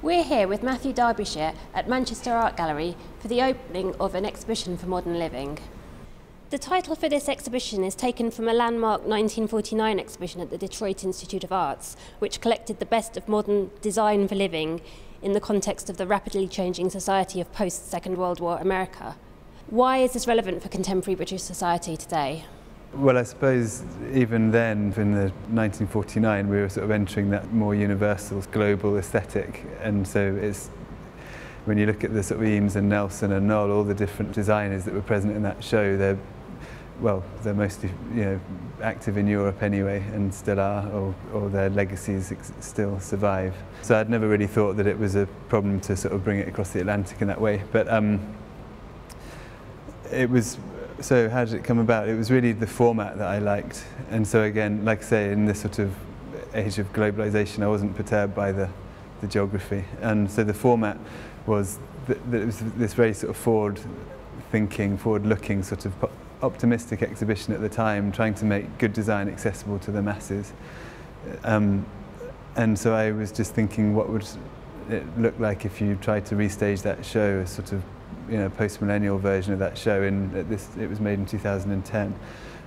We're here with Matthew Darbyshire at Manchester Art Gallery for the opening of an exhibition for modern living. The title for this exhibition is taken from a landmark 1949 exhibition at the Detroit Institute of Arts, which collected the best of modern design for living in the context of the rapidly changing society of post-Second World War America. Why is this relevant for contemporary British society today? Well, I suppose even then, in the 1949, we were sort of entering that more universal, global aesthetic, and so it's when you look at the sort of Eames and Nelson and Knoll, all the different designers that were present in that show, they're mostly active in Europe anyway, and still are, or their legacies still survive. So I'd never really thought that it was a problem to sort of bring it across the Atlantic in that way, but it was. So how did it come about? It was really the format that I liked, and so again, like I say, in this sort of age of globalization, I wasn't perturbed by the geography, and so the format was it was this very sort of forward-thinking, forward-looking, sort of optimistic exhibition at the time, trying to make good design accessible to the masses, and so I was just thinking, what would it look like if you tried to restage that show, a sort of post-millennial version of that show. It was made in 2010,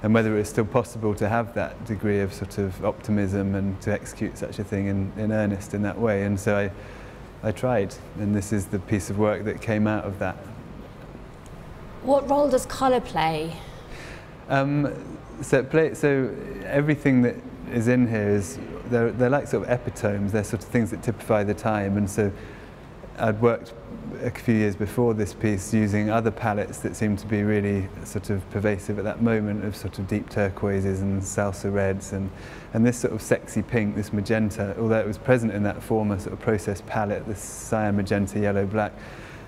and whether it was still possible to have that degree of sort of optimism and to execute such a thing in earnest in that way. And so I tried, and this is the piece of work that came out of that. What role does colour play? So everything that is in here is they're like sort of epitomes. They're sort of things that typify the time, and so I'd worked a few years before this piece using other palettes that seemed to be really sort of pervasive at that moment, of sort of deep turquoises and salsa reds, and this sort of sexy pink, this magenta, although it was present in that former sort of processed palette, this cyan, magenta, yellow, black,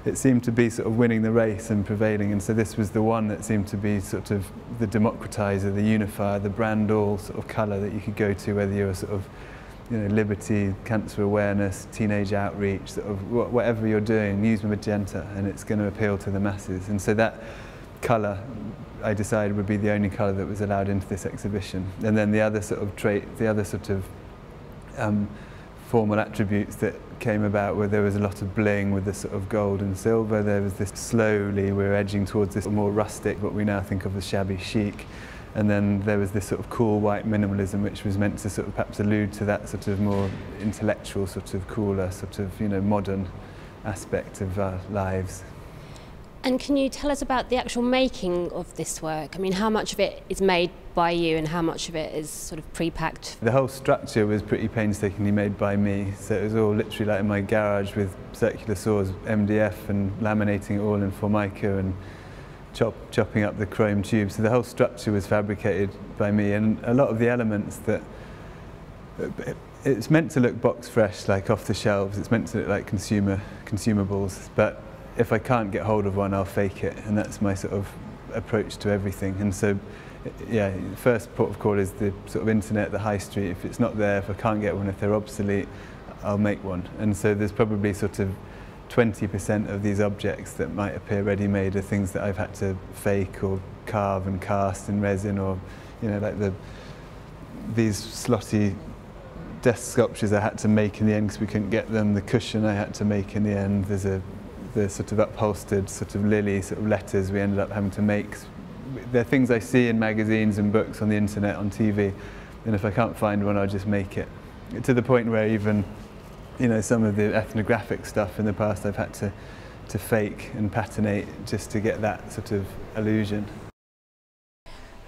it seemed to be sort of winning the race and prevailing, and so this was the one that seemed to be sort of the democratiser, the unifier, the brand all sort of colour that you could go to, whether you're sort of liberty, cancer awareness, teenage outreach, sort of whatever you're doing, use magenta and it's going to appeal to the masses. And so that colour, I decided, would be the only colour that was allowed into this exhibition. And then the other sort of the other sort of formal attributes that came about were there was a lot of bling with the sort of gold and silver. There was this slowly, we're edging towards this more rustic, what we now think of as shabby chic. And then there was this sort of cool white minimalism, which was meant to sort of perhaps allude to that sort of more intellectual, sort of cooler, sort of modern aspect of our lives. And can you tell us about the actual making of this work? I mean, how much of it is made by you and how much of it is sort of pre-packed? The whole structure was pretty painstakingly made by me, so it was all literally like in my garage with circular saws, MDF, and laminating it all in Formica and chopping up the chrome tubes. So the whole structure was fabricated by me, and a lot of the elements that it's meant to look box fresh, like off the shelves. It's meant to look like consumables, but if I can't get hold of one, I'll fake it, and that's my sort of approach to everything. And so yeah, the first port of call is the sort of internet, the high street. If it's not there, if I can't get one, if they're obsolete, I'll make one. And so there's probably sort of 20% of these objects that might appear ready-made are things that I've had to fake or carve and cast in resin, or like these slotty desk sculptures I had to make in the end because we couldn't get them. The cushion I had to make in the end. There's the sort of upholstered sort of lily sort of letters we ended up having to make. They're things I see in magazines and books, on the internet, on TV, and if I can't find one, I'll just make it. To the point where even some of the ethnographic stuff in the past I've had to fake and patinate just to get that sort of illusion.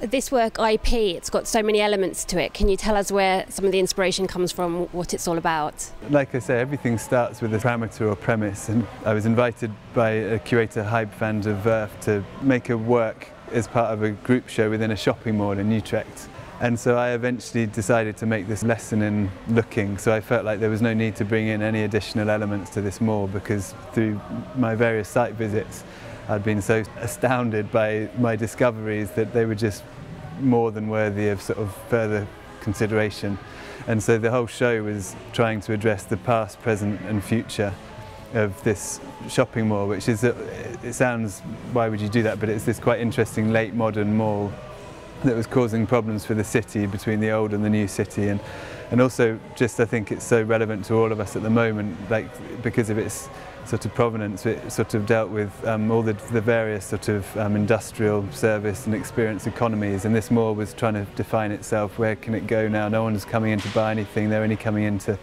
This work, IP, it's got so many elements to it. Can you tell us where some of the inspiration comes from, what it's all about? Like I say, everything starts with a parameter or premise, and I was invited by a curator, Hybe van der Werf, to make a work as part of a group show within a shopping mall in Utrecht. And so I eventually decided to make this lesson in looking, so I felt like there was no need to bring in any additional elements to this mall, because through my various site visits I'd been so astounded by my discoveries that they were just more than worthy of sort of further consideration. And so the whole show was trying to address the past, present and future of this shopping mall, which is, it sounds, why would you do that, but it's this quite interesting late modern mall that was causing problems for the city, between the old and the new city, and also just I think it's so relevant to all of us at the moment, like because of its sort of provenance. It sort of dealt with all the various sort of industrial, service and experience economies, and this more was trying to define itself. Where can it go now? No one's coming in to buy anything, they're only coming in to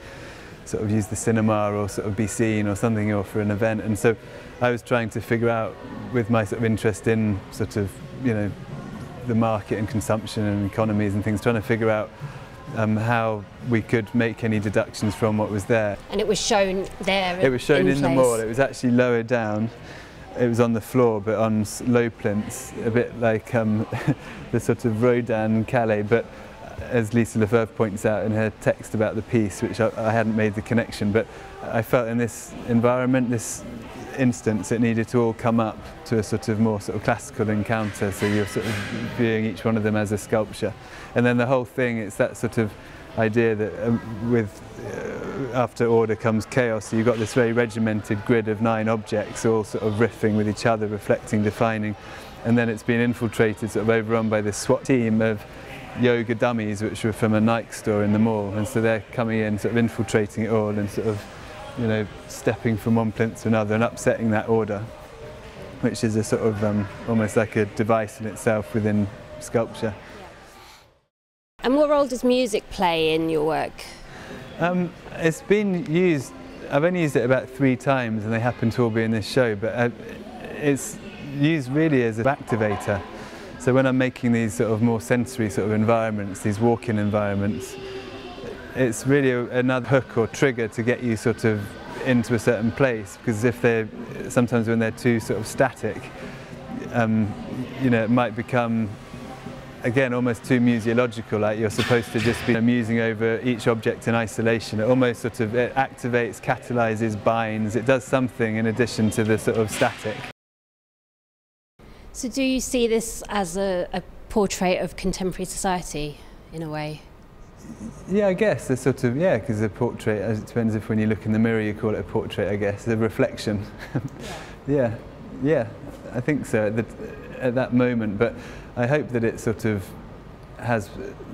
sort of use the cinema or sort of be seen or something, or for an event. And so I was trying to figure out, with my sort of interest in sort of, you know, the market and consumption and economies and things, trying to figure out how we could make any deductions from what was there. And it was shown there. It was shown in the mall. It was actually lower down. It was on the floor, but on low plinths, a bit like the sort of Rodin Calais. But as Lisa Lefebvre points out in her text about the piece, which I hadn't made the connection, but I felt in this environment, this instance, it needed to all come up to a sort of more sort of classical encounter, so you're sort of viewing each one of them as a sculpture. And then the whole thing, it's that sort of idea that after order comes chaos, so you've got this very regimented grid of 9 objects all sort of riffing with each other, reflecting, defining, and then it's been infiltrated, sort of overrun by this SWAT team of yoga dummies which were from a Nike store in the mall, and so they're coming in, sort of infiltrating it all and sort of, you know, stepping from one plinth to another and upsetting that order, which is a sort of almost like a device in itself within sculpture. And what role does music play in your work? It's been used, I've only used it about 3 times and they happen to all be in this show, but it's used really as an activator. So when I'm making these sort of more sensory sort of environments, these walk-in environments, it's really another hook or trigger to get you sort of into a certain place, because if they're, sometimes when they're too sort of static, you know, it might become, again, almost too museological, like you're supposed to just be musing over each object in isolation. It almost sort of, it activates, catalyses, binds, it does something in addition to the sort of static. So do you see this as a portrait of contemporary society, in a way? Yeah, I guess, a sort of, yeah, because a portrait, it depends if when you look in the mirror you call it a portrait, I guess, a reflection. Yeah, I think so at that moment, but I hope that it sort of has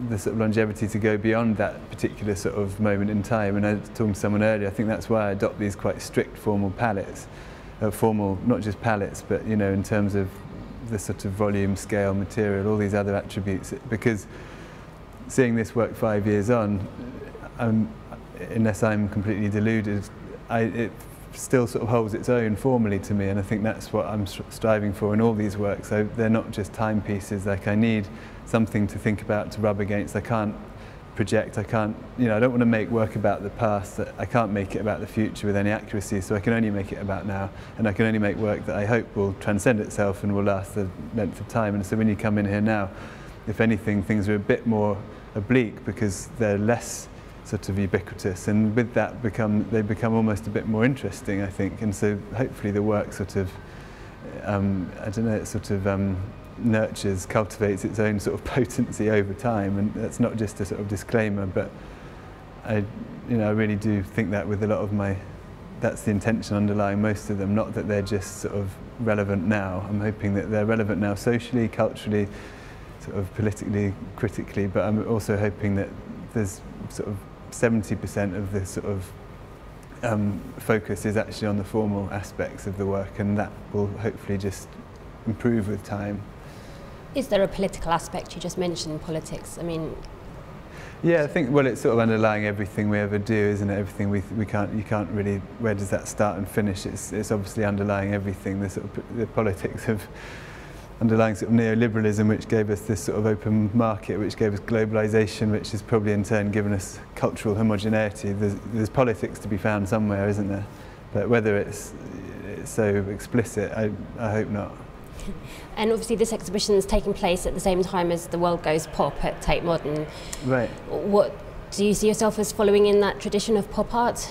the sort of longevity to go beyond that particular sort of moment in time. And I was talking to someone earlier, I think that's why I adopt these quite strict formal palettes, formal, not just palettes, but, you know, in terms of the sort of volume, scale, material, all these other attributes, because seeing this work 5 years on, unless I'm completely deluded, it still sort of holds its own formally to me, and I think that's what I'm striving for in all these works. So they're not just timepieces, like I need something to think about, to rub against. I can't project, I can't, you know, I don't want to make work about the past, that I can't make it about the future with any accuracy, so I can only make it about now, and I can only make work that I hope will transcend itself and will last the length of time. And so when you come in here now, if anything, things are a bit more oblique because they're less sort of ubiquitous, and with that they become almost a bit more interesting, I think. And so hopefully the work sort of, I don't know, it sort of nurtures, cultivates its own sort of potency over time, and that's not just a sort of disclaimer, but I really do think that with a lot of that's the intention underlying most of them, not that they're just sort of relevant now. I'm hoping that they're relevant now socially, culturally, sort of politically, critically, but I'm also hoping that there's sort of 70% of the sort of focus is actually on the formal aspects of the work, and that will hopefully just improve with time. Is there a political aspect? You just mentioned politics. I mean, yeah, I think, well, it's sort of underlying everything we ever do, isn't it? Everything you can't really, where does that start and finish? It's obviously underlying everything. The sort of the politics of underlying sort of neoliberalism, which gave us this sort of open market, which gave us globalization, which has probably in turn given us cultural homogeneity. There's politics to be found somewhere, isn't there? But whether it's so explicit, I hope not. And obviously this exhibition is taking place at the same time as the world goes pop at Tate Modern. Right. What do you see yourself as following in that tradition of pop art?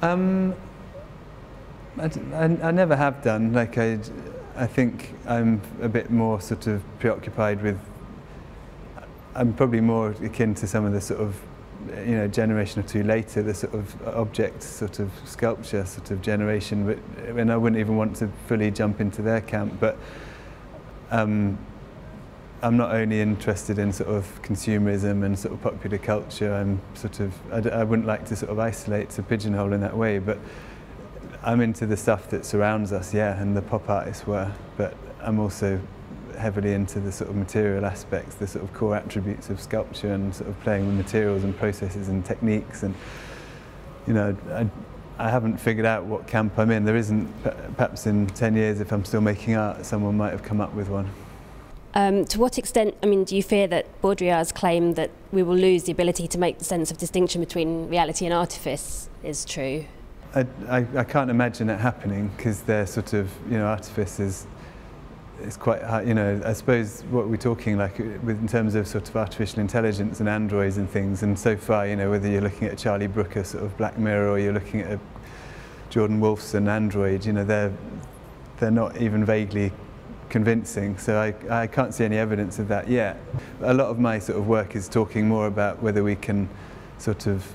I never have done. Like I think I'm a bit more sort of preoccupied with, I'm probably more akin to some of the sort of, you know, generation or two later, the sort of object sort of sculpture sort of generation, but and I wouldn't even want to fully jump into their camp, but I I'm not only interested in sort of consumerism and sort of popular culture. I'm sort of, I wouldn't like to sort of isolate to pigeonhole in that way, but I'm into the stuff that surrounds us, yeah, and the pop artists were, but I'm also heavily into the sort of material aspects, the sort of core attributes of sculpture and sort of playing with materials and processes and techniques. And you know, I haven't figured out what camp I'm in. There isn't, perhaps in 10 years, if I'm still making art, someone might have come up with one. To what extent, I mean, do you fear that Baudrillard's claim that we will lose the ability to make the sense of distinction between reality and artifice is true? I can't imagine it happening, because they're sort of, you know, artifice is quite hard, you know. I suppose what we're talking like with in terms of sort of artificial intelligence and androids and things, and so far, you know, whether you're looking at a Charlie Brooker sort of Black Mirror or you're looking at a Jordan Wolfson android, you know, they're not even vaguely convincing, so I can't see any evidence of that yet. A lot of my sort of work is talking more about whether we can sort of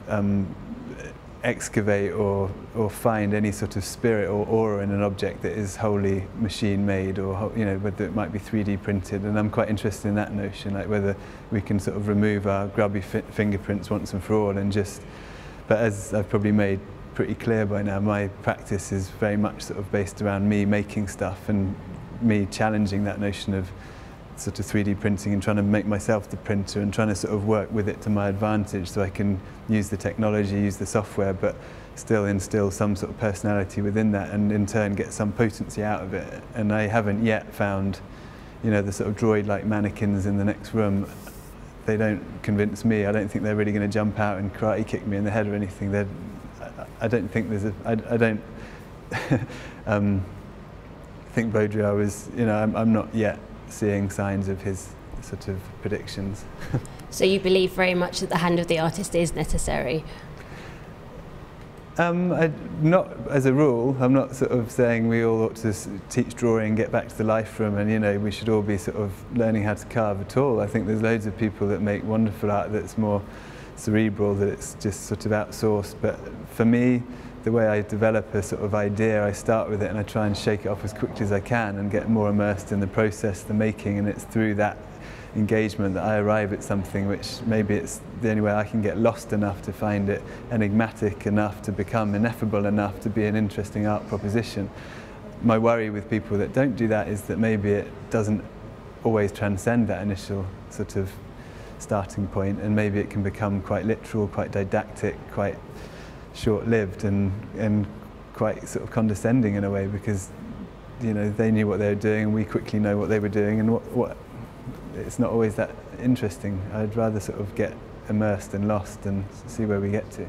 excavate or find any sort of spirit or aura in an object that is wholly machine made, or, you know, whether it might be 3D printed, and I'm quite interested in that notion, like whether we can sort of remove our grubby fingerprints once and for all and just, but as I've probably made pretty clear by now, my practice is very much sort of based around me making stuff and me challenging that notion of sort of 3D printing and trying to make myself the printer and trying to sort of work with it to my advantage, so I can use the technology, use the software, but still instill some sort of personality within that, and in turn get some potency out of it. And I haven't yet found, you know, the sort of droid-like mannequins in the next room. They don't convince me. I don't think they're really going to jump out and karate kick me in the head or anything. I don't think there's a. I don't think Baudrillard was. You know, I'm not yet seeing signs of his sort of predictions. So you believe very much that the hand of the artist is necessary? Not as a rule. I'm not sort of saying we all ought to teach drawing, get back to the life room, and, you know, we should all be sort of learning how to carve at all. I think there's loads of people that make wonderful art that's more cerebral, that it's just sort of outsourced. But for me, the way I develop a sort of idea, I start with it and I try and shake it off as quickly as I can and get more immersed in the process, the making, and it's through that engagement that I arrive at something which maybe it's the only way I can get lost enough to find it enigmatic enough to become ineffable enough to be an interesting art proposition. My worry with people that don't do that is that maybe it doesn't always transcend that initial sort of starting point, and maybe it can become quite literal, quite didactic, quite short-lived, and quite sort of condescending in a way, because, you know, they knew what they were doing and we quickly know what they were doing, and what it's not always that interesting. I'd rather sort of get immersed and lost and see where we get to.